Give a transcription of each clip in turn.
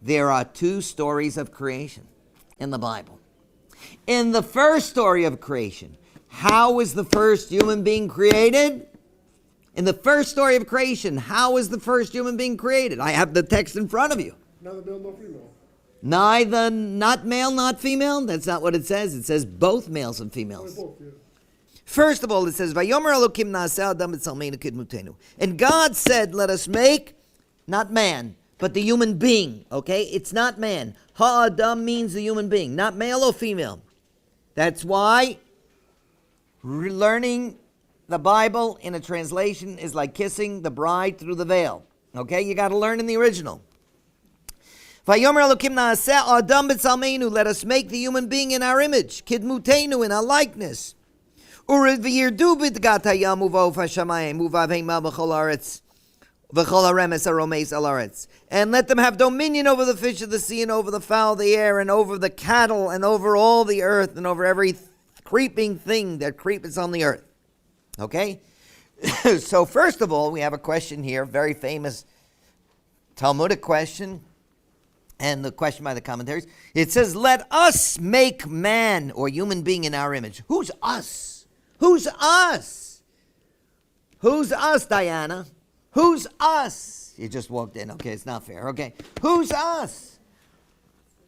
there are two stories of creation in the Bible. In the first story of creation, how was the first human being created? In the first story of creation, how was the first human being created? I have the text in front of you. Neither male nor female. Neither, not male, not female. That's not what it says. It says both males and females. Both, yeah. First of all, it says, "Vayomer Elokim na'aseh adam b'tzalmeinu kidmutenu." And God said, "Let us make," not man, but the human being. Okay, it's not man. Ha'adam means the human being, not male or female. That's why learning the Bible in a translation is like kissing the bride through the veil. Okay, you got to learn in the original. Vayomer Elokim na'aseh adam b'tzalmeinu. Let us make the human being in our image, kidmutenu, in our likeness. V'yirdu b'dgat hayam uva'uf hashamayim uva'vheima b'chol haaretz v'chol haremes haromes al haaretz. And let them have dominion over the fish of the sea and over the fowl of the air and over the cattle and over all the earth and over every creeping thing that creepeth on the earth. Okay? So first of all, we have a question here, very famous Talmudic question, and the question by the commentaries. It says, "Let us make man," or human being, "in our image." Who's us? Who's us? Who's us, Diana? Who's us? You just walked in. Okay, it's not fair. Okay. Who's us?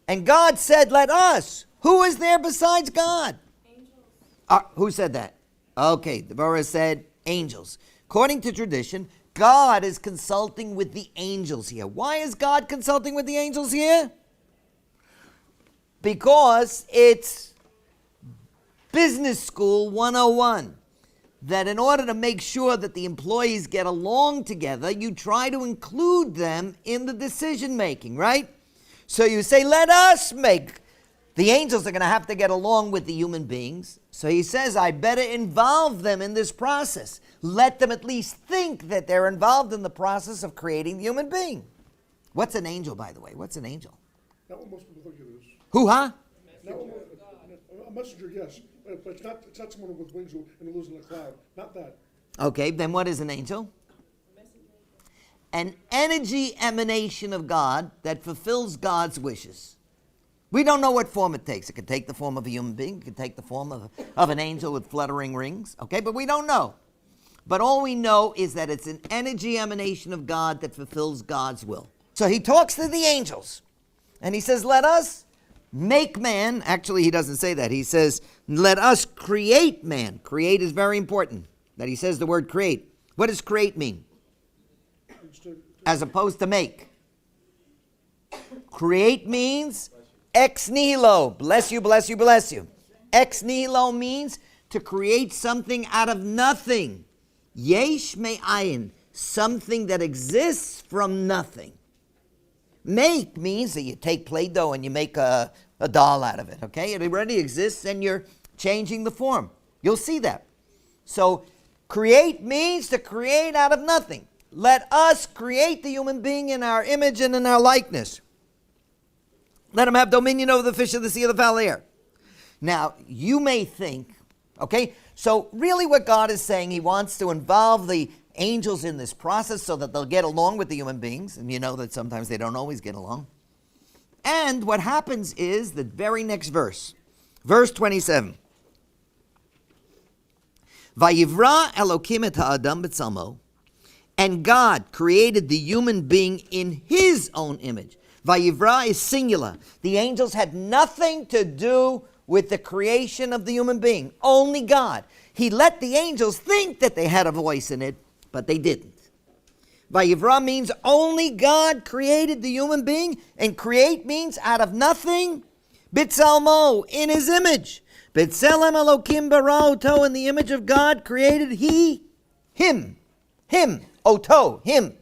And God said, "Let us." Who is there besides God? Angels. Who said that? Okay, the Torah said angels. According to tradition, God is consulting with the angels here. Why is God consulting with the angels here? Because it's Business School 101. That in order to make sure that the employees get along together, you try to include them in the decision making, right? So you say, "Let us make." The angels are going to have to get along with the human beings. So he says, I better involve them in this process. Let them at least think that they're involved in the process of creating the human being. What's an angel, by the way? What's an angel? Not what most people think it is. Who, huh? A messenger, yes. But it's not someone with wings and lives in a cloud. Not that. Okay, then what is an angel? An energy emanation of God that fulfills God's wishes. We don't know what form it takes. It could take the form of a human being. It could take the form of an angel with fluttering rings. Okay, but we don't know. But all we know is that it's an energy emanation of God that fulfills God's will. So he talks to the angels. And he says, "Let us make man." Actually, he doesn't say that. He says, "Let us create man." Create is very important. That he says the word create. What does create mean? As opposed to make. Create means ex nihilo. Bless you, bless you, bless you. Ex nihilo means to create something out of nothing. Yesh me'ayin, something that exists from nothing. Make means that you take Play-Doh and you make a doll out of it, okay? It already exists and you're changing the form. You'll see that. So create means to create out of nothing. Let us create the human being in our image and in our likeness. Let him have dominion over the fish of the sea, of the fowl of the air. Now, you may think, okay, so really what God is saying, he wants to involve the angels in this process so that they'll get along with the human beings. And you know that sometimes they don't always get along. And what happens is the very next verse, verse 27. Vayivra Elokim et ha'adam b'tzalmo. And God created the human being in his own image. Vayivra is singular. The angels had nothing to do with the creation of the human being. Only God. He let the angels think that they had a voice in it, but they didn't. Vayivra means only God created the human being, and create means out of nothing. B'tzalmo, in his image. B'tzelem Elokim bara oto, in the image of God created he, him. Him, oto, him.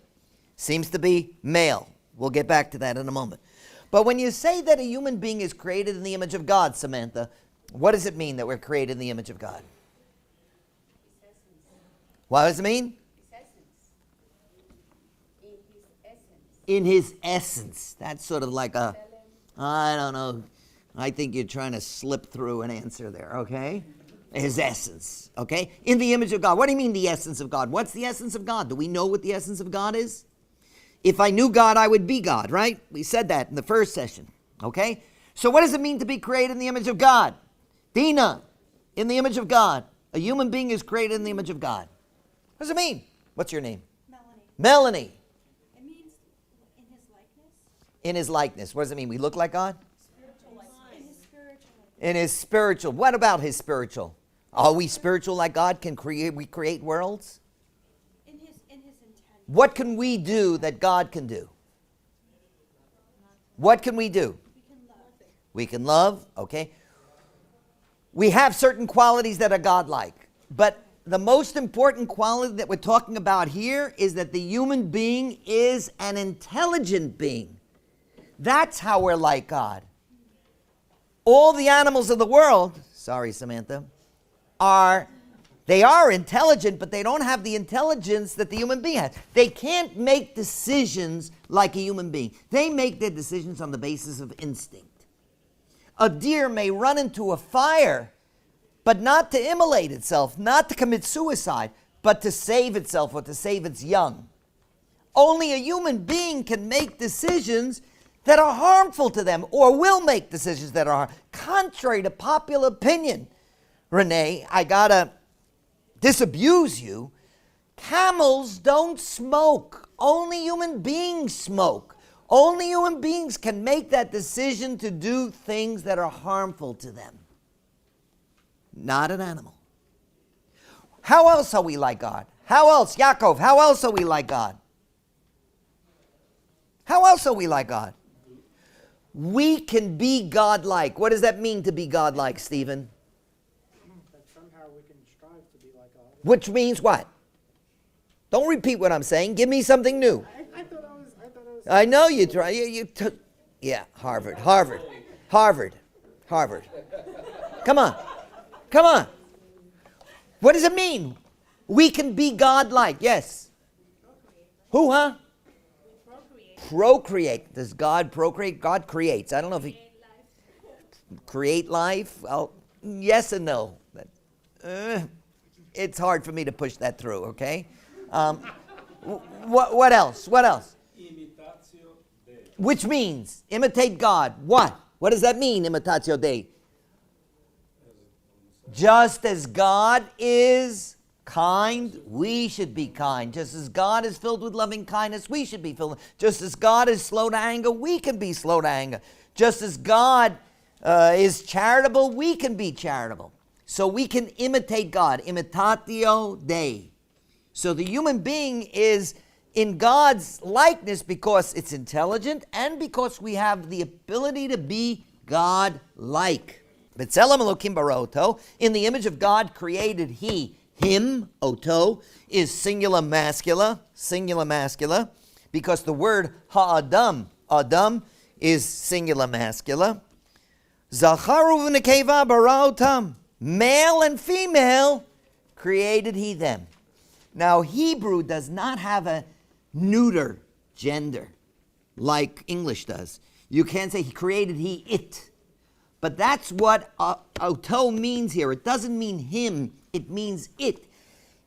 Seems to be male. We'll get back to that in a moment. But when you say that a human being is created in the image of God, Samantha, what does it mean that we're created in the image of God? What does it mean? In his essence. That's sort of like a, I don't know, I think you're trying to slip through an answer there, okay? His essence, okay? In the image of God. What do you mean the essence of God? What's the essence of God? Do we know what the essence of God is? If I knew God, I would be God, right? We said that in the first session, okay? So what does it mean to be created in the image of God? Dina, in the image of God. A human being is created in the image of God. What does it mean? What's your name? Melanie. It means in his likeness. In his likeness. What does it mean? We look like God? Spiritual likeness. In his spiritual. In his spiritual. What about his spiritual? Are we spiritual like God? We create worlds? In his intent. What can we do that God can do? What can we do? We can love. We can love, okay? We have certain qualities that are godlike. But the most important quality that we're talking about here is that the human being is an intelligent being. That's how we're like God. All the animals of the world, sorry, Samantha, are intelligent, but they don't have the intelligence that the human being has. They can't make decisions like a human being. They make their decisions on the basis of instinct. A deer may run into a fire, but not to immolate itself, not to commit suicide, but to save itself or to save its young. Only a human being can make decisions that are harmful to them, or will make decisions that are contrary to popular opinion. Renee, I gotta disabuse you. Camels don't smoke. Only human beings smoke. Only human beings can make that decision to do things that are harmful to them. Not an animal. How else are we like God? How else, Yaakov, how else are we like God? How else are we like God? We can be God-like. What does that mean to be God-like, Stephen? That somehow we can strive to be like God. Which means what? Don't repeat what I'm saying. Give me something new. I thought I was. I know you try. You took. Yeah, Harvard. Come on. What does it mean? We can be God-like. Yes. Who, huh? Procreate. Does God procreate? God creates. I don't know if he create life. Well, yes and no. It's hard for me to push that through. Okay. What else? Which means imitate God. What? What does that mean? Imitatio Dei. Just as God is kind, we should be kind. Just as God is filled with loving kindness, we should be filled. Just as God is slow to anger, we can be slow to anger. Just as God is charitable, we can be charitable. So we can imitate God. Imitatio Dei. So the human being is in God's likeness because it's intelligent and because we have the ability to be God-like. B'tselem Elokim bara oto, in the image of God created he, him, oto, is singular masculine, because the word ha'adam, adam, is singular masculine. Zacharu v'nekeva bara otam, male and female created he them. Now Hebrew does not have a neuter gender like English does. You can't say he created he it. But that's what oto means here. It doesn't mean him, it means it,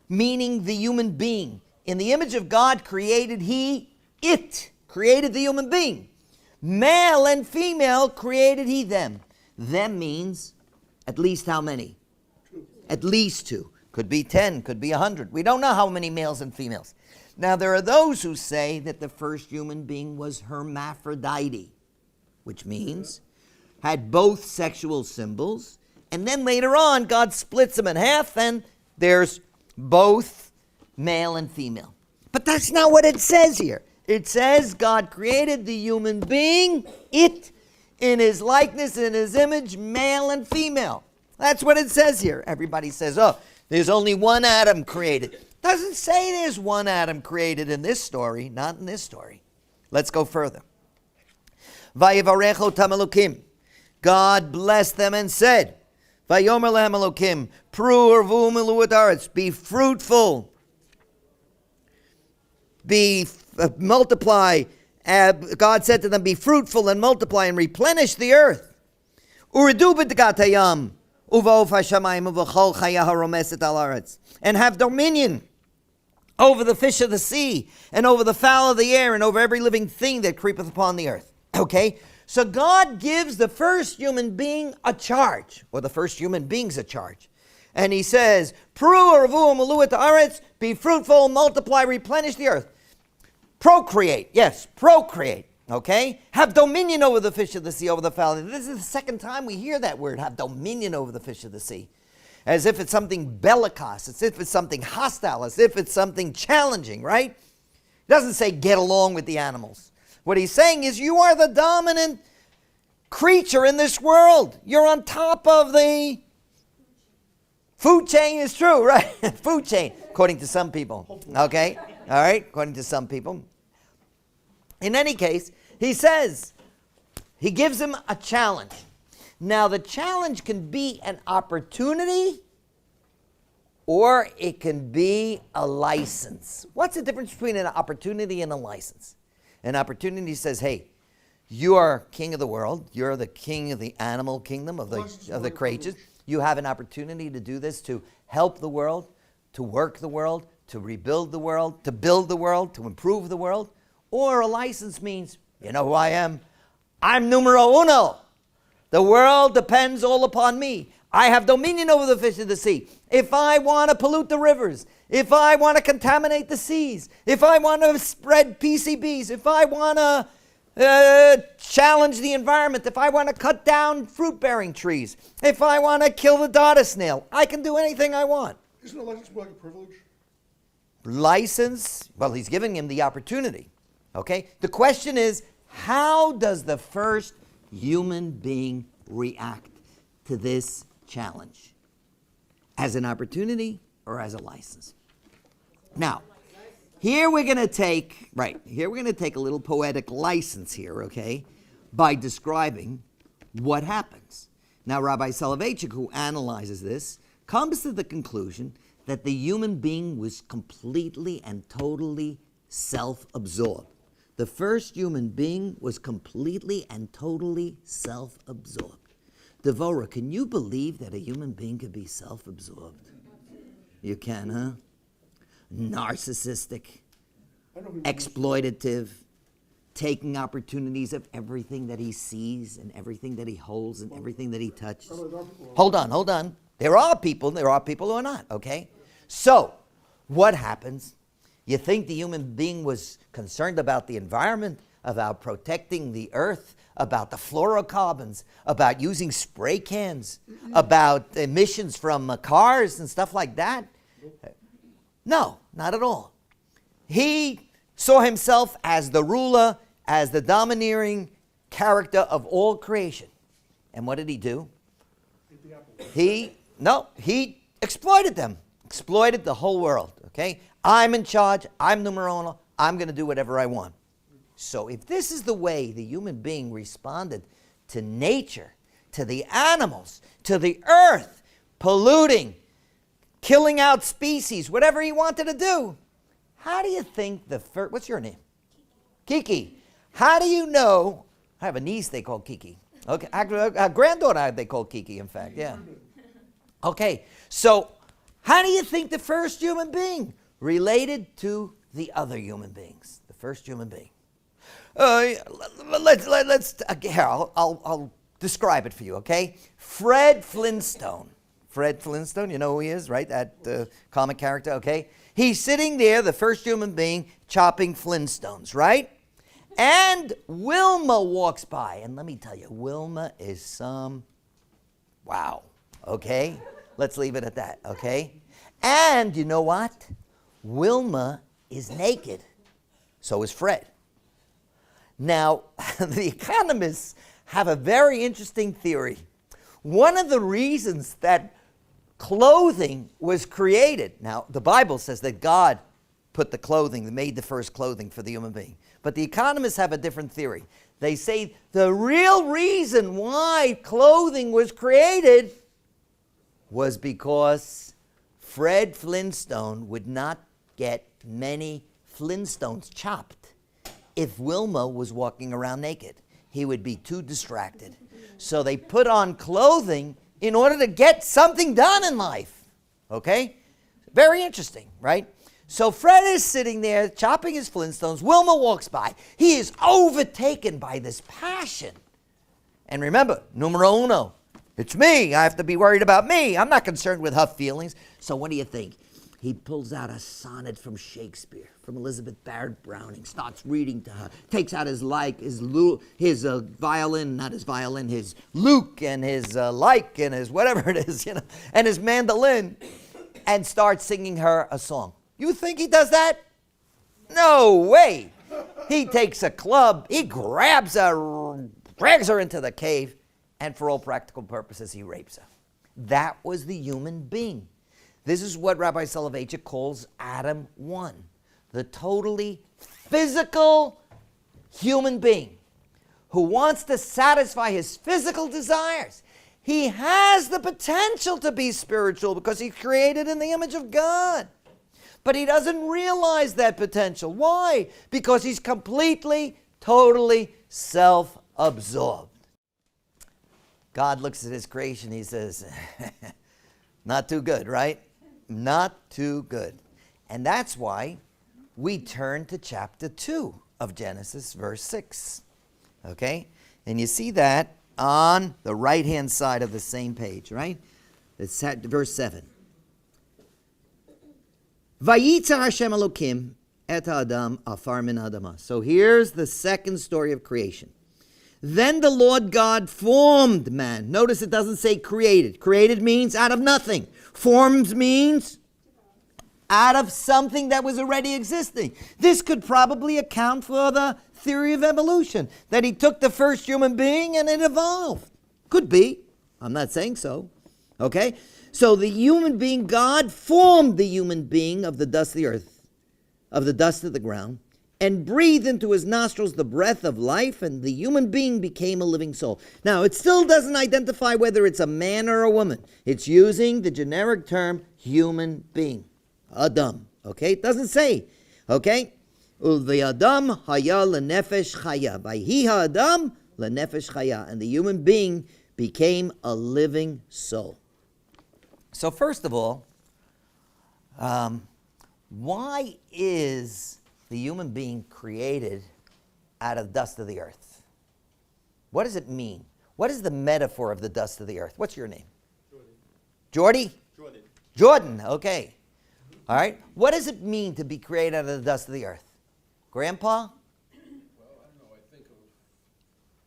meaning the human being. In the image of God created he it, created the human being. Male and female created he them. Them means at least how many? At least two. Could be 10, could be 100. We don't know how many males and females. Now there are those who say that the first human being was hermaphrodite, which means had both sexual symbols, and then later on God splits them in half and there's both male and female. But that's not what it says here. It says God created the human being, it, in his likeness, in his image, male and female. That's what it says here. Everybody says, oh, there's only one Adam created. Doesn't say there's one Adam created in this story, not in this story. Let's go further. Vayivarech otam Elokim. God blessed them and said, Vayomer lehem Elokim, pru urvu milu et haaretz, be fruitful, multiply. God said to them, be fruitful and multiply and replenish the earth. Uridu b'dgat hayam, uva'of hashamayim uv'chol chaya haromeset al haaretz, and have dominion over the fish of the sea, and over the fowl of the air, and over every living thing that creepeth upon the earth. Okay? So God gives the first human being a charge, or the first human beings a charge. And he says, be fruitful, multiply, replenish the earth. Procreate, yes, procreate, okay? Have dominion over the fish of the sea, over the fowl. This is the second time we hear that word, have dominion over the fish of the sea. As if it's something bellicose, as if it's something hostile, as if it's something challenging, right? It doesn't say get along with the animals. What he's saying is you are the dominant creature in this world. You're on top of the food chain, is true, right? Food chain, according to some people. Okay? All right? According to some people. In any case, he says, he gives him a challenge. Now, the challenge can be an opportunity or it can be a license. What's the difference between an opportunity and a license? An opportunity says, hey, you are king of the world. You're the king of the animal kingdom, of the creatures. You have an opportunity to do this, to help the world, to work the world, to rebuild the world, to build the world, to improve the world. Or a license means, you know who I am? I'm numero uno. The world depends all upon me. I have dominion over the fish of the sea. If I want to pollute the rivers, if I want to contaminate the seas, if I want to spread PCBs, if I want to challenge the environment, if I want to cut down fruit-bearing trees, if I want to kill the dada snail, I can do anything I want. Isn't a license more like a privilege? License, well, he's giving him the opportunity. Okay? The question is, how does the first human being react to this challenge? As an opportunity or as a license? Now, here we're going to take a little poetic license here, okay, by describing what happens. Now, Rabbi Soloveitchik, who analyzes this, comes to the conclusion that the human being was completely and totally self-absorbed. The first human being was completely and totally self-absorbed. Devorah, can you believe that a human being could be self-absorbed? You can, huh? Narcissistic, exploitative, taking opportunities of everything that he sees and everything that he holds and everything that he touches. Hold on. There are people who are not, okay? So, what happens? You think the human being was concerned about the environment, about protecting the earth, about the fluorocarbons, about using spray cans, about emissions from cars and stuff like that? No, not at all. He saw himself as the ruler, as the domineering character of all creation. And what did he do? He exploited them, exploited the whole world, okay? I'm in charge, I'm numero uno, I'm going to do whatever I want. So if this is the way the human being responded to nature, to the animals, to the earth, polluting, killing out species, whatever he wanted to do, how do you think the first, what's your name? Kiki. How do you know, I have a niece they call Kiki. Okay, a granddaughter they call Kiki, in fact, yeah. Okay, so how do you think the first human being related to the other human beings, the first human being? I'll describe it for you, okay? Fred Flintstone. Fred Flintstone, you know who he is, right? That comic character, okay? He's sitting there, the first human being, chopping Flintstones, right? And Wilma walks by. And let me tell you, Wilma is wow, okay? Let's leave it at that, okay? And you know what? Wilma is naked. So is Fred. Now, the economists have a very interesting theory. One of the reasons that clothing was created, now the Bible says that God put the clothing, made the first clothing for the human being. But the economists have a different theory. They say the real reason why clothing was created was because Fred Flintstone would not get many Flintstones chopped if Wilma was walking around naked. He would be too distracted. So they put on clothing in order to get something done in life. Okay? Very interesting, right? So Fred is sitting there chopping his Flintstones. Wilma walks by. He is overtaken by this passion. And remember, numero uno, it's me. I have to be worried about me. I'm not concerned with her feelings. So what do you think? He pulls out a sonnet from Shakespeare, from Elizabeth Barrett Browning, starts reading to her, takes out his violin, not his violin, his Luke and his and his whatever it is, and his mandolin, and starts singing her a song. You think he does that? No way. He takes a club, he grabs her, drags her into the cave, and for all practical purposes, he rapes her. That was the human being. This is what Rabbi Soloveitchik calls Adam 1, the totally physical human being who wants to satisfy his physical desires. He has the potential to be spiritual because he's created in the image of God. But he doesn't realize that potential. Why? Because he's completely, totally self-absorbed. God looks at his creation, he says, not too good, right? Not too good. And that's why we turn to chapter 2 of Genesis, verse 6. Okay? And you see that on the right-hand side of the same page, right? It's verse 7. Vayitza Hashem Elokim et ha'adam afar min ha'adamah. So here's the second story of creation. Then the Lord God formed man. Notice it doesn't say created. Created means out of nothing. Formed means out of something that was already existing. This could probably account for the theory of evolution, that he took the first human being and it evolved. Could be. I'm not saying so. Okay? So the human being, God formed the human being of the dust of the earth, of the dust of the ground, and breathed into his nostrils the breath of life, and the human being became a living soul. Now, it still doesn't identify whether it's a man or a woman. It's using the generic term human being. Adam. Okay? It doesn't say. Okay? Ulve'adam haya lenefesh chaya. Vayhi ha'adam lenefesh chaya. And the human being became a living soul. So first of all, why is the human being created out of the dust of the earth? What does it mean? What is the metaphor of the dust of the earth? What's your name? Jordan. Jordy? Jordan, okay. All right. What does it mean to be created out of the dust of the earth? Grandpa? Well, I don't know. I think of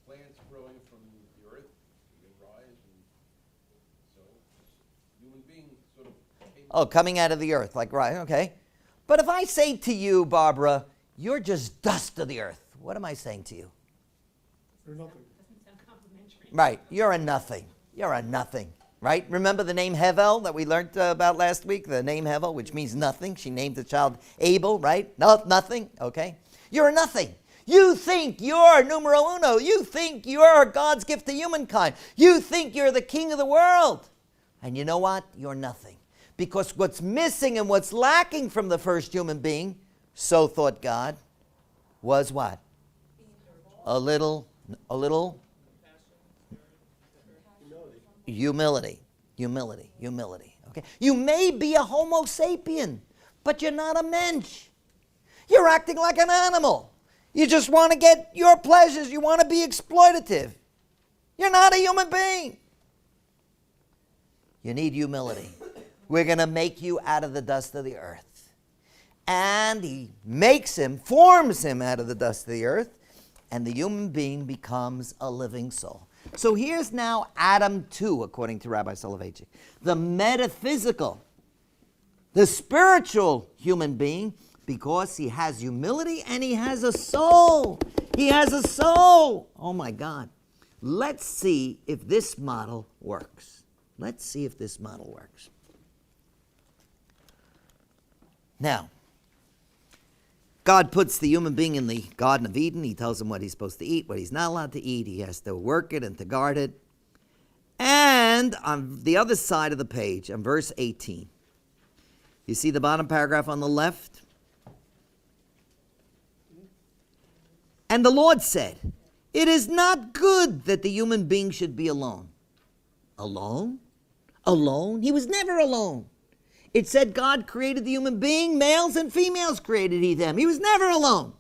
plants growing from the earth, they rise, and so human beings sort of coming out of the earth, like, right, okay. But if I say to you, Barbara, you're just dust of the earth, what am I saying to you? You're nothing. Right, you're a nothing. You're a nothing, right? Remember the name Hevel that we learned about last week? The name Hevel, which means nothing. She named the child Abel, right? No, nothing, okay. You're a nothing. You think you're numero uno. You think you're God's gift to humankind. You think you're the king of the world. And you know what? You're nothing. Because what's missing and what's lacking from the first human being, so thought God, was what? A little humility. Okay, you may be a Homo sapien, but you're not a mensch. You're acting like an animal. You just want to get your pleasures. You want to be exploitative. You're not a human being. You need humility. We're going to make you out of the dust of the earth. And he forms him out of the dust of the earth, and the human being becomes a living soul. So here's now Adam 2, according to Rabbi Soloveitchik. The metaphysical, the spiritual human being, because he has humility and he has a soul. He has a soul. Oh my God. Let's see if this model works. Let's see if this model works. Now, God puts the human being in the Garden of Eden. He tells him what he's supposed to eat, what he's not allowed to eat. He has to work it and to guard it. And on the other side of the page, on verse 18, you see the bottom paragraph on the left? And the Lord said, "It is not good that the human being should be alone." Alone? Alone? He was never alone. It said God created the human being, males and females created he them. He was never alone.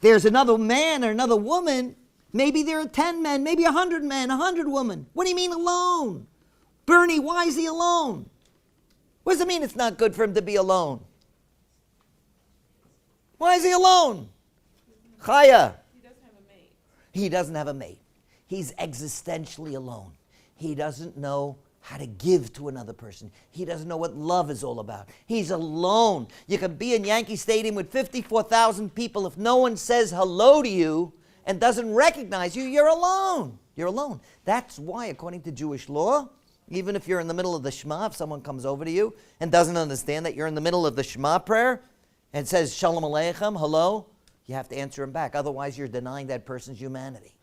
There's another man or another woman. Maybe there are 10 men, maybe 100 men, 100 women. What do you mean alone? Bernie, why is he alone? What does it mean it's not good for him to be alone? Why is he alone? Chaya. He doesn't have a mate. He doesn't have a mate. He's existentially alone. He doesn't know how to give to another person. He doesn't know what love is all about. He's alone. You can be in Yankee Stadium with 54,000 people. If no one says hello to you and doesn't recognize you, you're alone. You're alone. That's why, according to Jewish law, even if you're in the middle of the Shema, if someone comes over to you and doesn't understand that you're in the middle of the Shema prayer and says, Shalom Aleichem, hello, you have to answer him back. Otherwise, you're denying that person's humanity.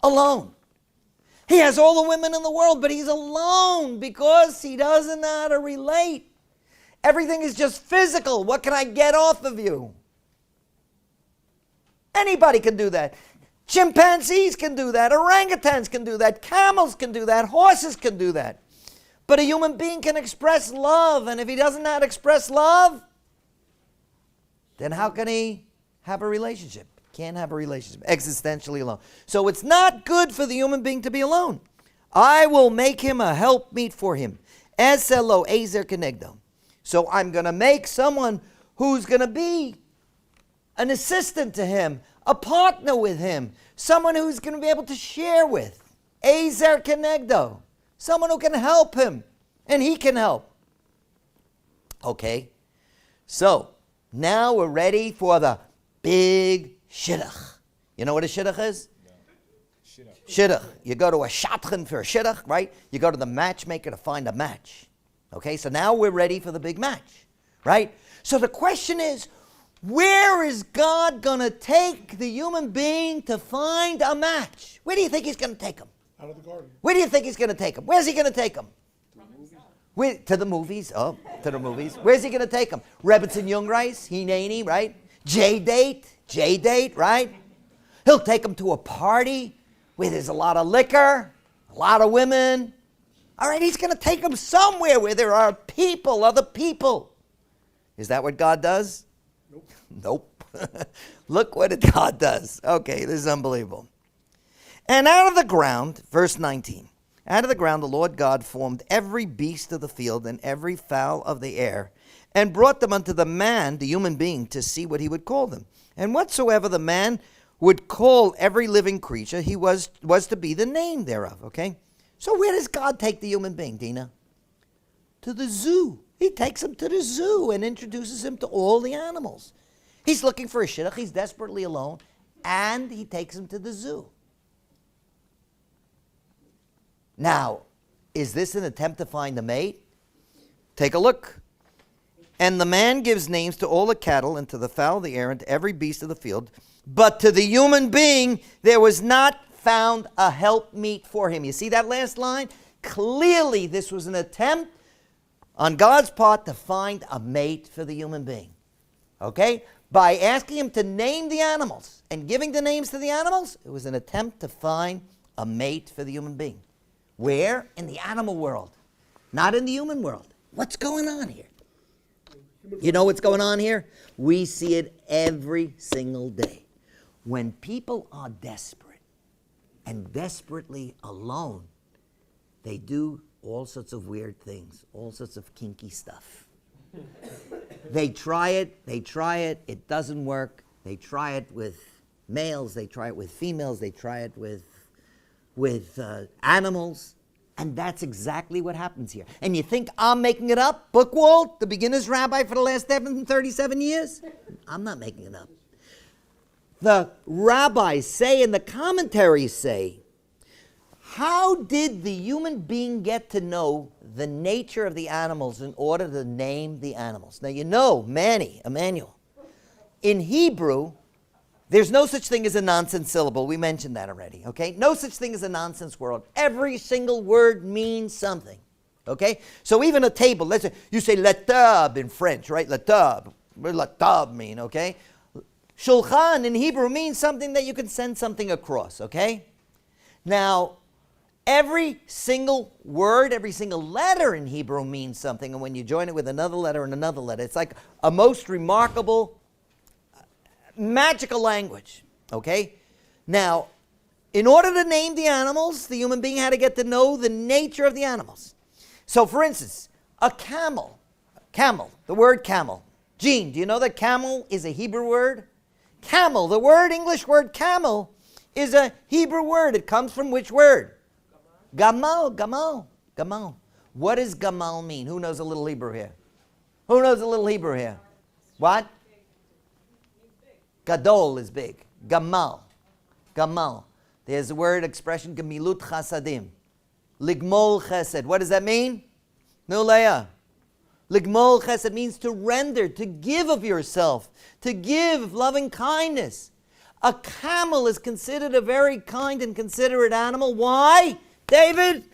Alone. He has all the women in the world, but he's alone because he doesn't know how to relate. Everything is just physical. What can I get off of you? Anybody can do that. Chimpanzees can do that. Orangutans can do that. Camels can do that. Horses can do that. But a human being can express love, and if he doesn't know how to express love, then how can he have a relationship? Can't have a relationship. Existentially alone. So it's not good for the human being to be alone. I will make him a helpmeet for him. Eselo ezer kenegdo. So I'm going to make someone who's going to be an assistant to him, a partner with him, someone who's going to be able to share with. Ezer kenegdo. Someone who can help him, and he can help. Okay, so now we're ready for the big shidduch. You know what a shidduch is? No. Shidduch. You go to a shadchan for a shidduch, right? You go to the matchmaker to find a match. Okay, so now we're ready for the big match, right? So the question is, where is God going to take the human being to find a match? Where do you think he's going to take him? Out of the garden. Where do you think he's going to take him? Where's he going to take him? To the movies. Oh, to the movies. Where's he going to take him? Rebbitzin Jungreis, Hineni, right? J-date, right? He'll take him to a party where there's a lot of liquor, a lot of women. All right, he's going to take him somewhere where there are people, other people. Is that what God does? Nope. Look what God does. Okay, this is unbelievable. And out of the ground, verse 19, out of the ground the Lord God formed every beast of the field and every fowl of the air, and brought them unto the man, the human being, to see what he would call them. And whatsoever the man would call every living creature, he was to be the name thereof, okay? So where does God take the human being, Dina? To the zoo. He takes him to the zoo and introduces him to all the animals. He's looking for a shidduch, he's desperately alone, and he takes him to the zoo. Now, is this an attempt to find a mate? Take a look. And the man gives names to all the cattle and to the fowl of the air and to every beast of the field. But to the human being there was not found a helpmeet for him. You see that last line? Clearly this was an attempt on God's part to find a mate for the human being. Okay? By asking him to name the animals and giving the names to the animals, it was an attempt to find a mate for the human being. Where? In the animal world, not in the human world. What's going on here? You know what's going on here? We see it every single day. When people are desperate and desperately alone, they do all sorts of weird things, all sorts of kinky stuff. They try it, it doesn't work. They try it with males, they try it with females, they try it with animals, and that's exactly what happens here. And you think I'm making it up? Bookwald, the beginner's rabbi for the last 37 years? I'm not making it up. The rabbis say, and the commentaries say, how did the human being get to know the nature of the animals in order to name the animals? Now you know, Manny, Emmanuel, in Hebrew, there's no such thing as a nonsense syllable. We mentioned that already, okay? No such thing as a nonsense word. Every single word means something, okay? So even a table, let's say, you say la table in French, right? La table. What does la table mean, okay? Shulchan in Hebrew means something that you can send something across, okay? Now, Every single word, every single letter in Hebrew means something, and when you join it with another letter and another letter, it's like a most remarkable, magical language, okay? Now, in order to name the animals, the human being had to get to know the nature of the animals. So, for instance, a camel, the word camel. Gene, do you know that camel is a Hebrew word? Camel, the English word camel, is a Hebrew word. It comes from which word? Gamal. What does gamal mean? Who knows a little Hebrew here? Who knows a little Hebrew here? What? Gadol is big. Gamal. There's a word expression, gemilut chasadim. Ligmol chesed. What does that mean? No, Leah. Ligmol chesed means to render, to give of yourself, to give loving kindness. A camel is considered a very kind and considerate animal. Why, David?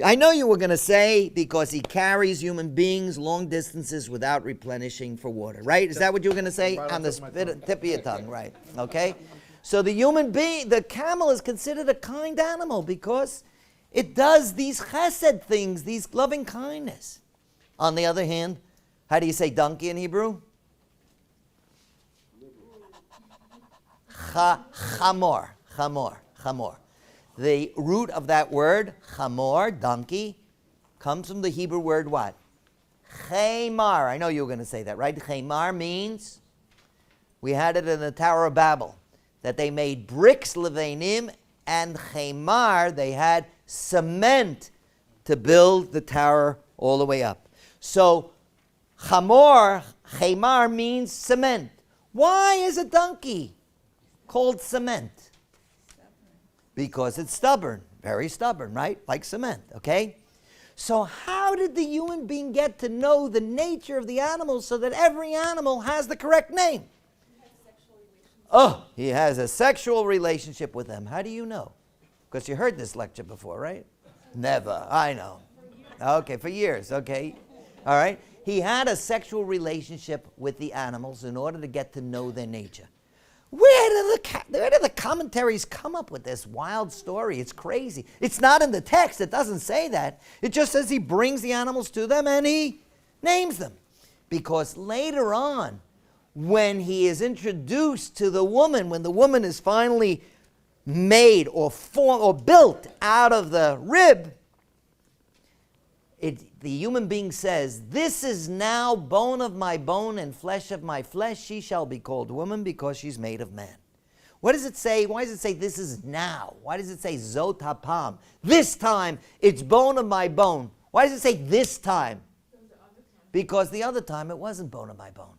I know you were going to say because he carries human beings long distances without replenishing for water, right? Is that what you were going to say? Right On the off my tongue. tip of your tongue, right? Okay? So the human being, the camel is considered a kind animal because it does these chesed things, these loving kindness. On the other hand, how do you say donkey in Hebrew? Chamor. The root of that word, chamor, donkey, comes from the Hebrew word what? Chemar. I know you were going to say that, right? Chemar means, we had it in the Tower of Babel, that they made bricks, levanim, and chemar, they had cement to build the tower all the way up. So, chemar means cement. Why is a donkey called cement? Because it's stubborn, very stubborn, right? Like cement, okay? So how did the human being get to know the nature of the animals so that every animal has the correct name? Oh, he has a sexual relationship with them. How do you know? Because you heard this lecture before, right? Never, I know. Okay, for years, okay. All right. He had a sexual relationship with the animals in order to get to know their nature. Where do the commentaries come up with this wild story? It's crazy. It's not in the text. It doesn't say that. It just says he brings the animals to them and he names them. Because later on, when he is introduced to the woman, when the woman is finally made or formed or built out of the rib, the human being says, "This is now bone of my bone and flesh of my flesh. She shall be called woman because she's made of man." What does it say? Why does it say this is now? Why does it say zot hapam? This time it's bone of my bone. Why does it say this time? Because the other time it wasn't bone of my bone.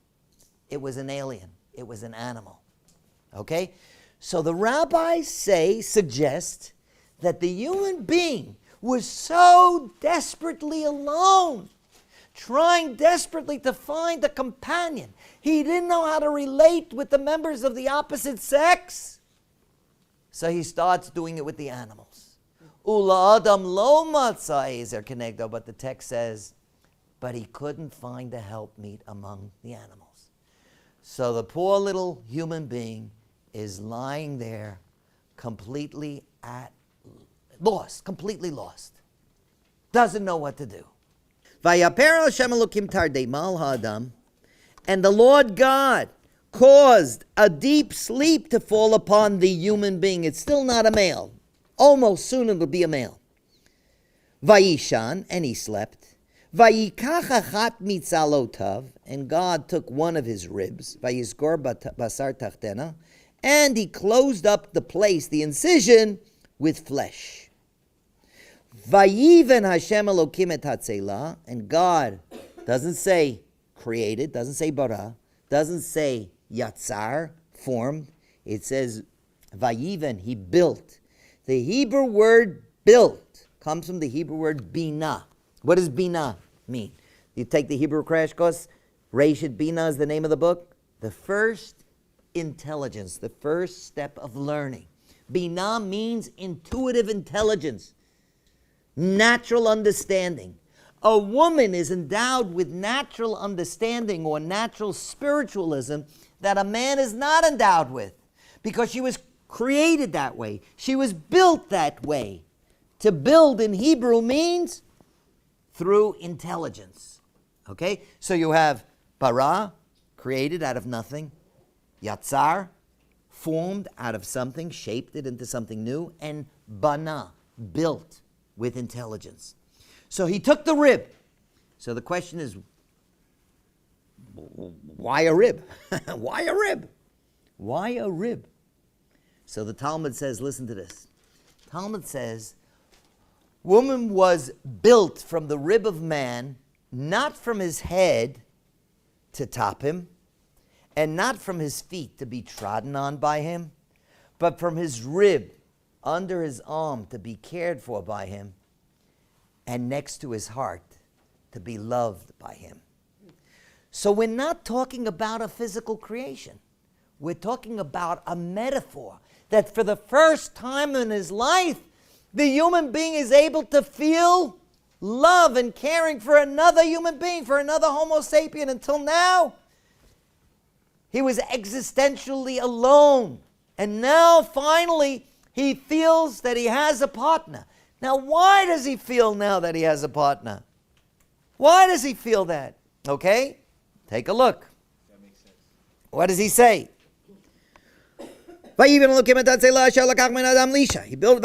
It was an alien. It was an animal. Okay? So the rabbis suggest that the human being was so desperately alone, trying desperately to find a companion. He didn't know how to relate with the members of the opposite sex. So he starts doing it with the animals. Ula adam lo matza ezer kenegdo, but the text says, but he couldn't find a helpmeet among the animals. So the poor little human being is lying there completely lost. Doesn't know what to do. Vayaper Hashem Elokim tardei mal ha'adam, and the Lord God caused a deep sleep to fall upon the human being. It's still not a male. Almost soon it'll be a male. Vayishan, and he slept. Vayikach achat mitzalotav, and God took one of his ribs. Vayizgor basar tachtena, and he closed up the place, the incision, with flesh. Vayiven Hashem Elokim et hatzela, and God doesn't say created, doesn't say bara, doesn't say yatzar, formed. It says vayiven, he built. The Hebrew word built comes from the Hebrew word bina. What does bina mean? You take the Hebrew crash course, Reshit Bina is the name of the book. The first intelligence, the first step of learning. Bina means intuitive intelligence, natural understanding. A woman is endowed with natural understanding or natural spiritualism that a man is not endowed with because she was created that way. She was built that way. To build in Hebrew means through intelligence. Okay? So you have bara, created out of nothing. Yatzar, formed out of something, shaped it into something new. And bana, built with intelligence. So he took the rib. So the question is, why a rib? Why a rib? Why a rib? So the Talmud says, listen to this. Talmud says, woman was built from the rib of man, not from his head to top him, and not from his feet to be trodden on by him, but from his rib under his arm to be cared for by him, and next to his heart to be loved by him. So we're not talking about a physical creation. We're talking about a metaphor that for the first time in his life, the human being is able to feel love and caring for another human being, for another Homo sapien. Until now, he was existentially alone. And now, finally, he feels that he has a partner. Now, why does he feel now that he has a partner? Why does he feel that? Okay? Take a look. That makes sense. What does he say? He built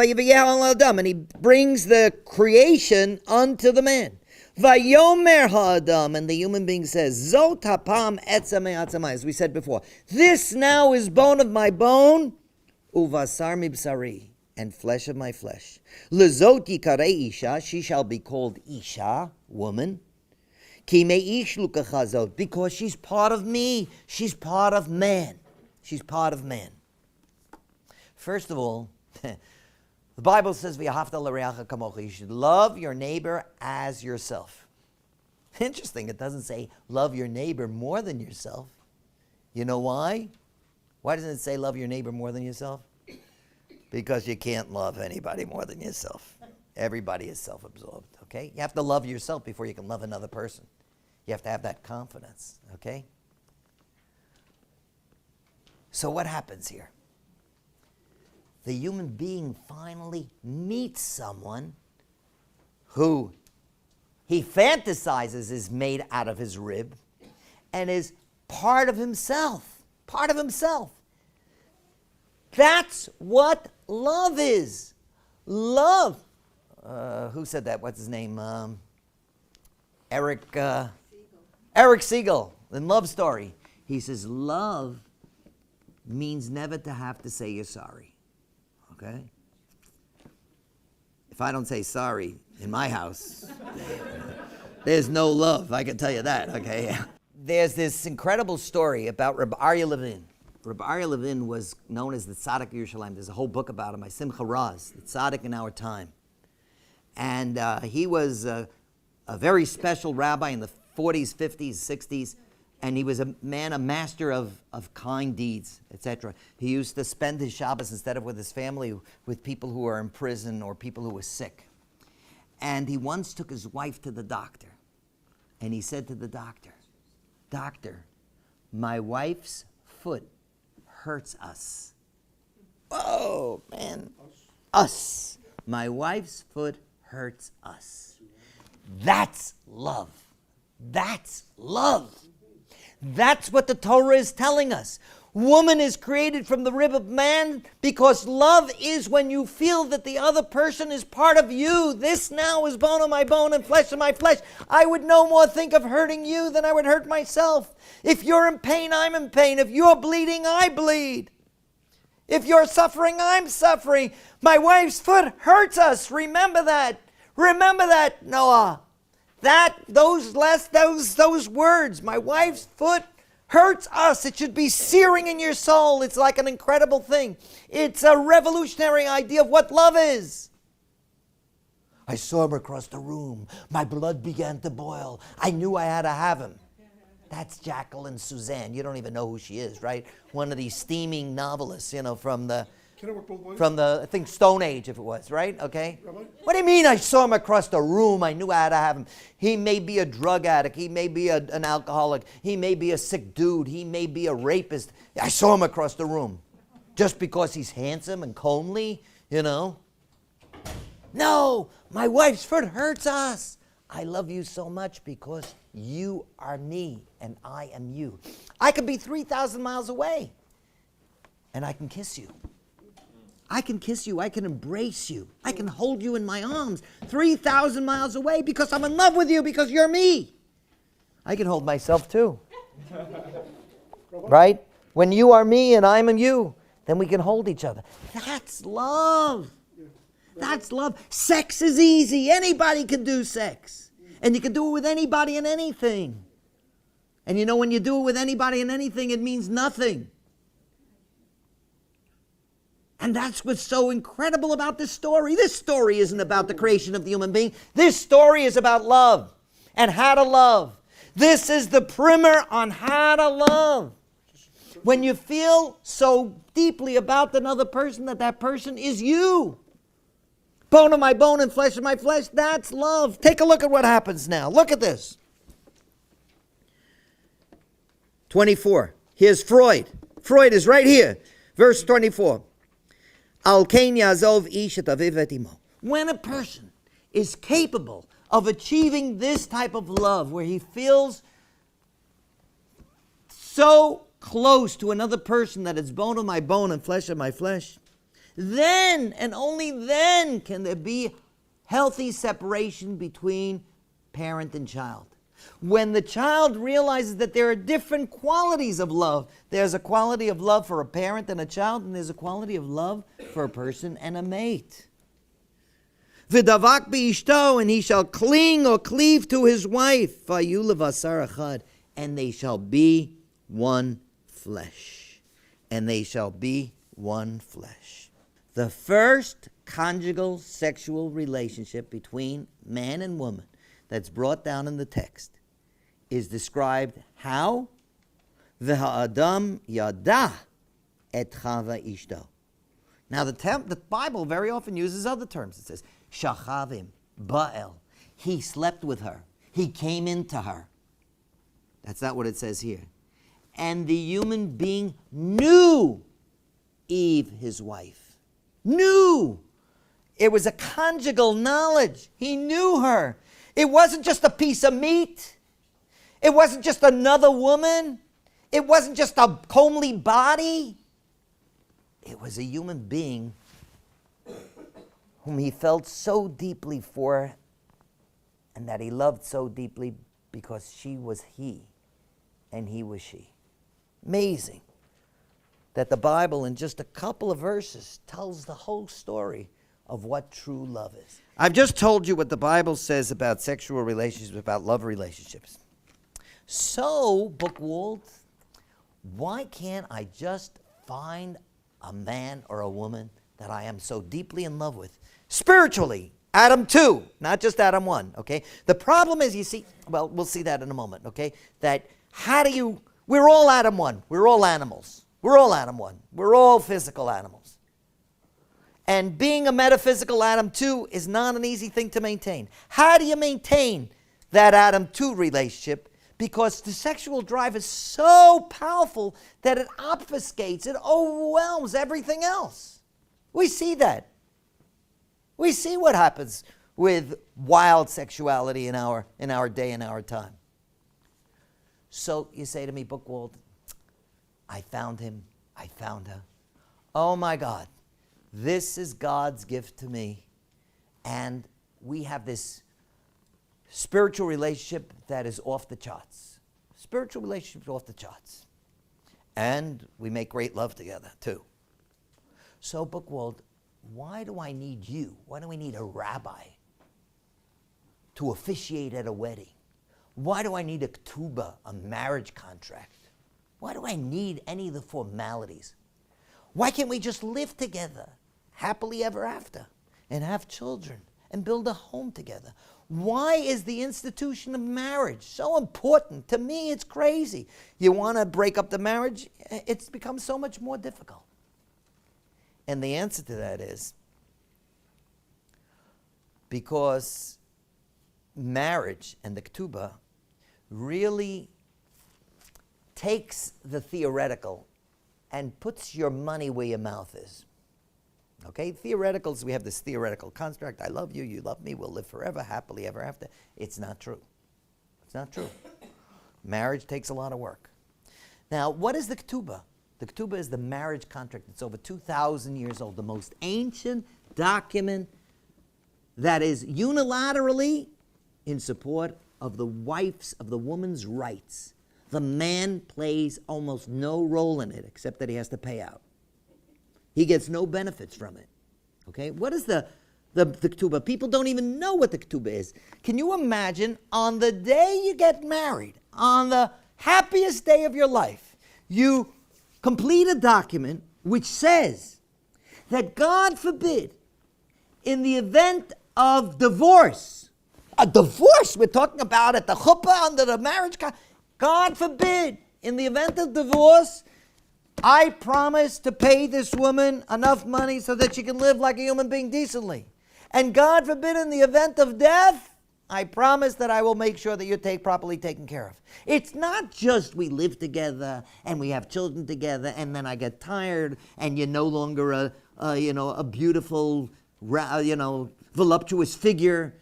and he brings the creation unto the man. Vayomer ha'adam, and the human being says, Zot hapam etza me'atzamai, as we said before, this now is bone of my bone, uvasar mibsari, and flesh of my flesh. Lezot yikarei isha, she shall be called isha, woman. Ki me'ish lukachazot, because she's part of me, she's part of man. She's part of man. First of all, the Bible says, "V'ahavta l'reacha kamocha." You should love your neighbor as yourself. Interesting, it doesn't say love your neighbor more than yourself. You know why? Why doesn't it say love your neighbor more than yourself? Because you can't love anybody more than yourself. Everybody is self-absorbed, okay? You have to love yourself before you can love another person. You have to have that confidence, okay? So what happens here? The human being finally meets someone who he fantasizes is made out of his rib and is part of himself. Part of himself. That's what love is. Love. Who said that? What's his name? Eric Siegel in Love Story. He says, love means never to have to say you're sorry. Okay? If I don't say sorry in my house, there's no love, I can tell you that, okay? There's this incredible story about Reb Aryeh Levin. Reb Aryeh Levin was known as the Tzaddik of Yerushalayim. There's a whole book about him by Simcha Raz, the Tzaddik in our time. And he was a very special rabbi in the 40s, 50s, 60s. And he was a master of kind deeds, etc. He used to spend his Shabbos, instead of with his family, with people who were in prison or people who were sick. And he once took his wife to the doctor. And he said to the doctor, "Doctor, my wife's foot hurts us." Oh, man. Us. My wife's foot hurts us. That's love. That's love. That's what the Torah is telling us. Woman is created from the rib of man because love is when you feel that the other person is part of you. This now is bone of my bone and flesh of my flesh. I would no more think of hurting you than I would hurt myself. If you're in pain, I'm in pain. If you're bleeding, I bleed. If you're suffering, I'm suffering. My wife's foot hurts us. Remember that. Remember that, Noah. Those words, my wife's foot hurts us. It should be searing in your soul. It's like an incredible thing. It's a revolutionary idea of what love is. I saw him across the room. My blood began to boil. I knew I had to have him. That's Jacqueline Suzanne. You don't even know who she is, right? One of these steaming novelists, from the... Can I work both ways? From the, I think, Stone Age, if it was, right? Okay? Rabbi? What do you mean I saw him across the room? I knew I had to have him. He may be a drug addict. He may be an alcoholic. He may be a sick dude. He may be a rapist. I saw him across the room. Just because he's handsome and comely, No, my wife's foot hurts us. I love you so much because you are me and I am you. I could be 3,000 miles away and I can kiss you. I can kiss you. I can embrace you. I can hold you in my arms 3,000 miles away because I'm in love with you because you're me. I can hold myself too. Right? When you are me and I'm you, then we can hold each other. That's love. That's love. Sex is easy. Anybody can do sex. And you can do it with anybody and anything. And you know, when you do it with anybody and anything, it means nothing. And that's what's so incredible about this story. This story isn't about the creation of the human being. This story is about love and how to love. This is the primer on how to love. When you feel so deeply about another person that that person is you. Bone of my bone and flesh of my flesh, that's love. Take a look at what happens now. Look at this. 24. Here's Freud. Freud is right here. Verse 24. Al kain yazov ish et aviv et imo. When a person is capable of achieving this type of love, where he feels so close to another person that it's bone of my bone and flesh of my flesh, then and only then can there be healthy separation between parent and child. When the child realizes that there are different qualities of love, there's a quality of love for a parent and a child, and there's a quality of love for a person and a mate. V'davak b'ishto, and he shall cling or cleave to his wife, vayu levasar echad, and they shall be one flesh. And they shall be one flesh. The first conjugal sexual relationship between man and woman that's brought down in the text is described how? V'ha'adam yada et chava ishto. Now the Bible very often uses other terms. It says, shachavim, ba'el. He slept with her. He came into her. That's not what it says here. And the human being knew Eve, his wife. Knew. It was a conjugal knowledge. He knew her. It wasn't just a piece of meat. It wasn't just another woman. It wasn't just a comely body. It was a human being whom he felt so deeply for and that he loved so deeply because she was he and he was she. Amazing that the Bible in just a couple of verses tells the whole story of what true love is. I've just told you what the Bible says about sexual relationships, about love relationships. So, Bookwald, why can't I just find a man or a woman that I am so deeply in love with? Spiritually, Adam 2, not just Adam 1, okay? The problem is, you see, well, we'll see that in a moment, okay? That we're all Adam 1. We're all animals. We're all Adam 1. We're all physical animals. And being a metaphysical Adam 2 is not an easy thing to maintain. How do you maintain that Adam 2 relationship? Because the sexual drive is so powerful that it obfuscates, it overwhelms everything else. We see that. We see what happens with wild sexuality in our day and our time. So you say to me, Bookwald, I found him, I found her. Oh my God, this is God's gift to me. And we have this spiritual relationship that is off the charts. Spiritual relationship is off the charts. And we make great love together too. So Bookwald, why do I need you? Why do we need a rabbi to officiate at a wedding? Why do I need a ketubah, a marriage contract? Why do I need any of the formalities? Why can't we just live together, happily ever after, and have children, and build a home together? Why is the institution of marriage so important? To me, it's crazy. You want to break up the marriage? It's become so much more difficult. And the answer to that is because marriage and the ketubah really takes the theoretical and puts your money where your mouth is. Okay, theoreticals, we have this theoretical construct. I love you, you love me, we'll live forever, happily ever after. It's not true. It's not true. Marriage takes a lot of work. Now, what is the ketubah? The ketubah is the marriage contract. It's over 2,000 years old, the most ancient document that is unilaterally in support of the wife's, of the woman's rights. The man plays almost no role in it except that he has to pay out. He gets no benefits from it. Okay? What is the ketubah? People don't even know what the ketubah is. Can you imagine on the day you get married, on the happiest day of your life, you complete a document which says that God forbid, in the event of divorce, a divorce we're talking about at the chuppah under the marriage contract, God forbid, in the event of divorce, I promise to pay this woman enough money so that she can live like a human being decently. And God forbid, in the event of death, I promise that I will make sure that you're properly taken care of. It's not just we live together and we have children together and then I get tired and you're no longer a beautiful, voluptuous figure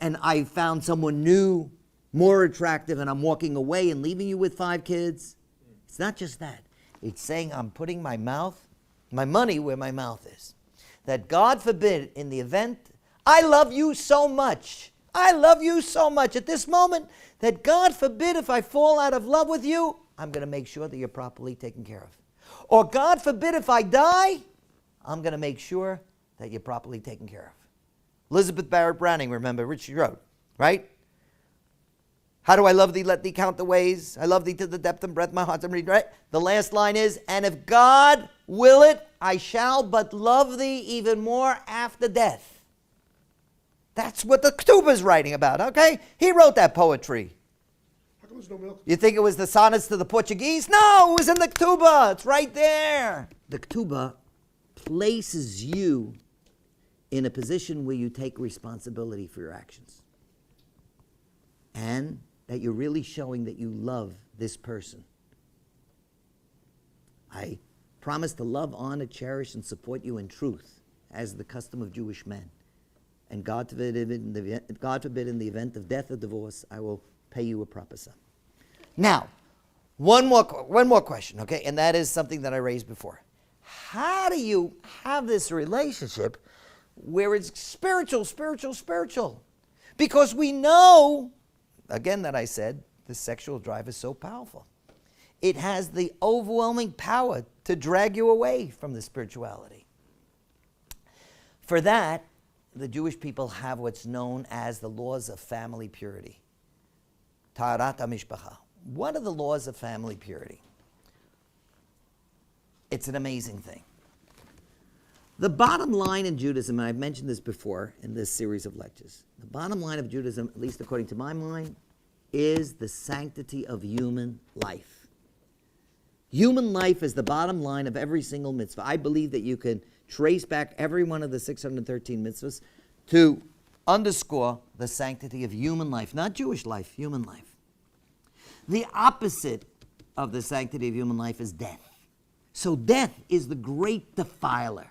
and I found someone new, more attractive, and I'm walking away and leaving you with 5 kids. It's not just that. It's saying I'm putting my money where my mouth is. That God forbid, in the event, I love you so much at this moment, that God forbid if I fall out of love with you, I'm going to make sure that you're properly taken care of. Or God forbid if I die, I'm going to make sure that you're properly taken care of. Elizabeth Barrett Browning, remember, which she wrote, right? How do I love thee? Let thee count the ways. I love thee to the depth and breadth of my heart. Right? The last line is, and if God will it, I shall but love thee even more after death. That's what the ketubah is writing about, okay? He wrote that poetry. How come there's no milk? You think it was the sonnets to the Portuguese? No, it was in the ketubah. It's right there. The ketubah places you in a position where you take responsibility for your actions. And that you're really showing that you love this person. I promise to love, honor, cherish, and support you in truth, as the custom of Jewish men. And God forbid, in the event of death or divorce, I will pay you a proper sum. Now, one more question, okay? And that is something that I raised before. How do you have this relationship where it's spiritual? Because we know, again, that I said, the sexual drive is so powerful. It has the overwhelming power to drag you away from the spirituality. For that, the Jewish people have what's known as the laws of family purity. Taharat HaMishpacha. What are the laws of family purity? It's an amazing thing. The bottom line in Judaism, and I've mentioned this before in this series of lectures, the bottom line of Judaism, at least according to my mind, is the sanctity of human life. Human life is the bottom line of every single mitzvah. I believe that you can trace back every one of the 613 mitzvahs to underscore the sanctity of human life, not Jewish life, human life. The opposite of the sanctity of human life is death. So death is the great defiler.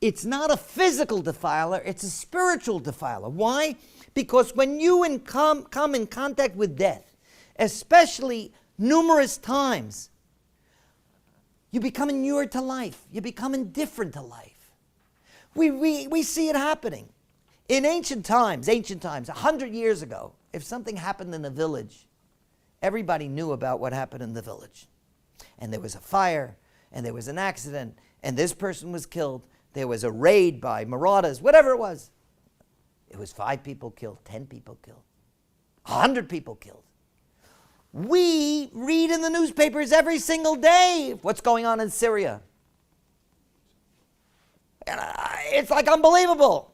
It's not a physical defiler, it's a spiritual defiler. Why? Because when you come in contact with death, especially numerous times, you become inured to life. You become indifferent to life. We see it happening. In ancient times, 100 years ago, if something happened in a village, everybody knew about what happened in the village. And there was a fire, and there was an accident, and this person was killed. There was a raid by marauders, whatever it was. It was 5 people killed, 10 people killed, 100 people killed. We read in the newspapers every single day what's going on in Syria. And it's like unbelievable.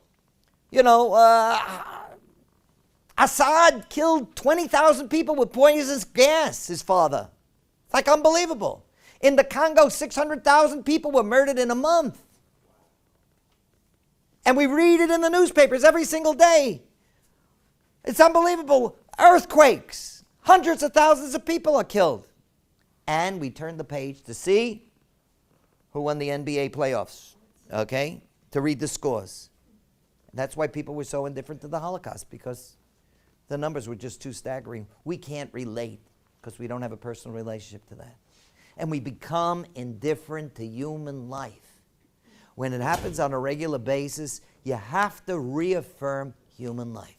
Assad killed 20,000 people with poisonous gas, his father. It's like unbelievable. In the Congo, 600,000 people were murdered in a month. And we read it in the newspapers every single day. It's unbelievable. Earthquakes. Hundreds of thousands of people are killed. And we turn the page to see who won the NBA playoffs. okay, to read the scores. That's why people were so indifferent to the Holocaust, because the numbers were just too staggering. We can't relate because we don't have a personal relationship to that. And we become indifferent to human life. When it happens on a regular basis, you have to reaffirm human life.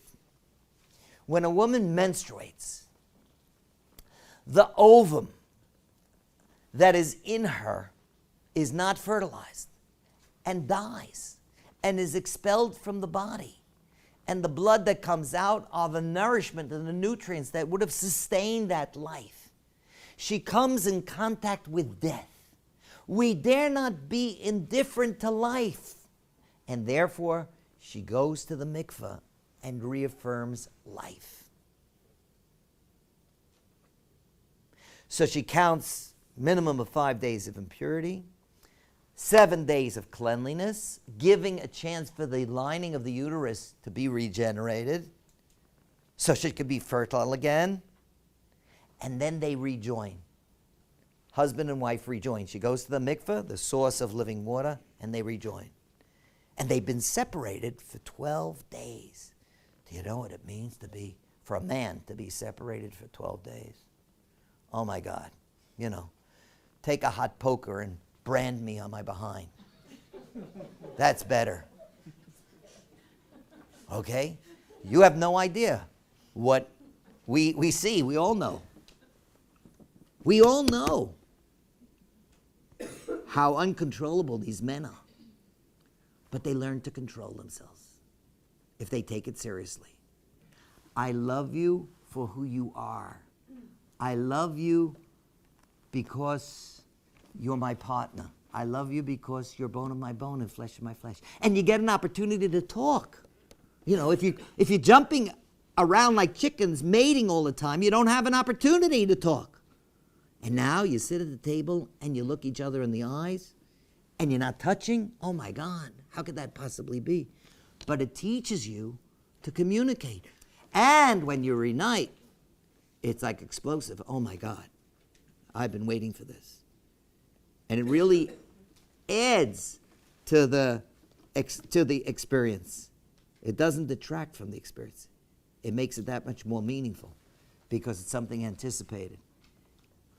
When a woman menstruates, the ovum that is in her is not fertilized and dies and is expelled from the body. And the blood that comes out are the nourishment and the nutrients that would have sustained that life. She comes in contact with death. We dare not be indifferent to life. And therefore, she goes to the mikveh and reaffirms life. So she counts minimum of 5 days of impurity, 7 days of cleanliness, giving a chance for the lining of the uterus to be regenerated so she could be fertile again. And then they rejoin. Husband and wife rejoin. She goes to the mikveh, the source of living water, and they rejoin. And they've been separated for 12 days. Do you know what it means to be, for a man to be separated for 12 days? Oh my God. You know, take a hot poker and brand me on my behind. That's better. Okay? You have no idea what we see. We all know. We all know how uncontrollable these men are. But they learn to control themselves if they take it seriously. I love you for who you are. I love you because you're my partner. I love you because you're bone of my bone and flesh of my flesh. And you get an opportunity to talk. You know, if you're jumping around like chickens, mating all the time, you don't have an opportunity to talk. And now you sit at the table and you look each other in the eyes and you're not touching. Oh my God, how could that possibly be? But it teaches you to communicate. And when you reunite, it's like explosive. Oh my God, I've been waiting for this. And it really adds to the experience. It doesn't detract from the experience. It makes it that much more meaningful because it's something anticipated.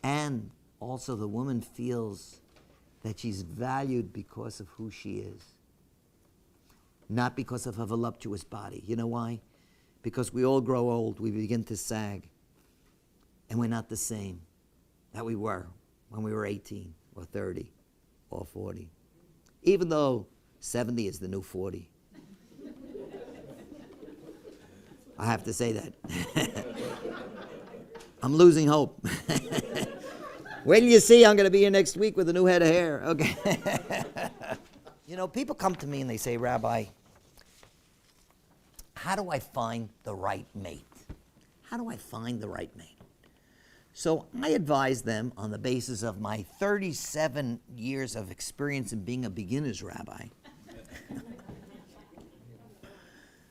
And also the woman feels that she's valued because of who she is, not because of her voluptuous body. You know why? Because we all grow old. We begin to sag. And we're not the same that we were when we were 18 or 30 or 40. Even though 70 is the new 40. I have to say that. I'm losing hope. Wait till you see I'm going to be here next week with a new head of hair. Okay. You know, people come to me and they say, Rabbi, how do I find the right mate? How do I find the right mate? So I advise them on the basis of my 37 years of experience in being a beginner's rabbi.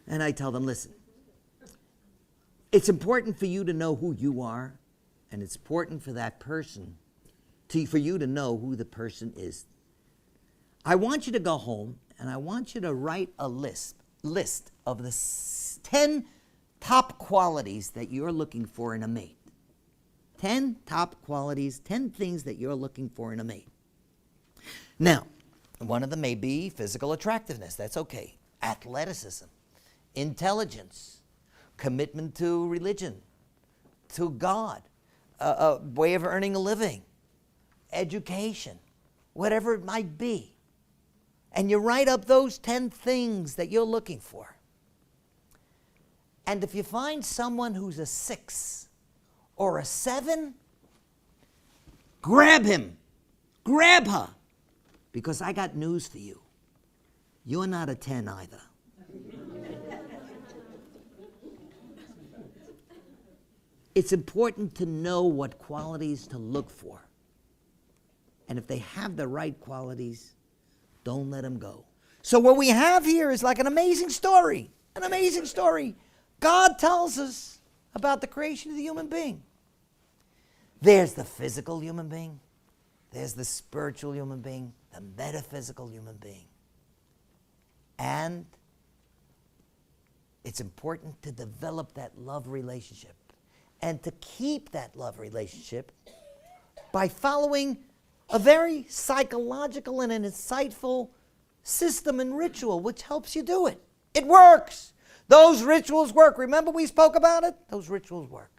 And I tell them, listen, it's important for you to know who you are, and it's important for that person, for you to know who the person is. I want you to go home, and I want you to write a list of the 10 top qualities that you're looking for in a mate. 10 top qualities, 10 things that you're looking for in a mate. Now, one of them may be physical attractiveness. That's okay. Athleticism, intelligence, commitment to religion, to God, a way of earning a living, education, whatever it might be. And you write up those 10 things that you're looking for. And if you find someone who's a 6 or a 7, grab him, grab her, because I got news for you. You're not a 10 either. It's important to know what qualities to look for. And if they have the right qualities, don't let them go. So what we have here is like an amazing story. An amazing story. God tells us about the creation of the human being. There's the physical human being. There's the spiritual human being, the metaphysical human being. And it's important to develop that love relationship and to keep that love relationship by following a very psychological and an insightful system and ritual which helps you do it. It works. Those rituals work. Remember we spoke about it? Those rituals work.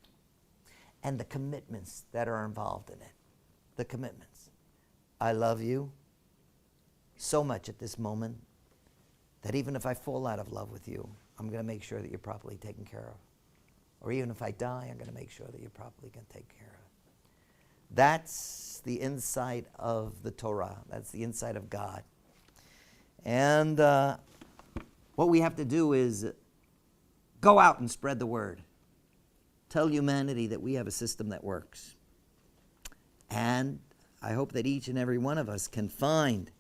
And the commitments that are involved in it. The commitments. I love you so much at this moment that even if I fall out of love with you, I'm going to make sure that you're properly taken care of. Or even if I die, I'm going to make sure that you're properly going to take care of. That's the insight of the Torah. That's the insight of God. And what we have to do is go out and spread the word. Tell humanity that we have a system that works. And I hope that each and every one of us can find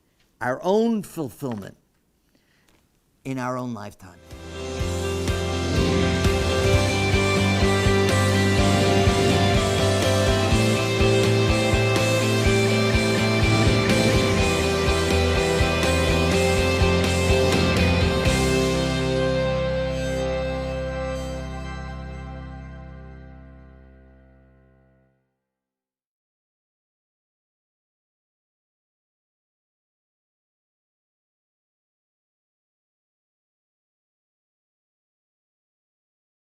our own fulfillment in our own lifetime.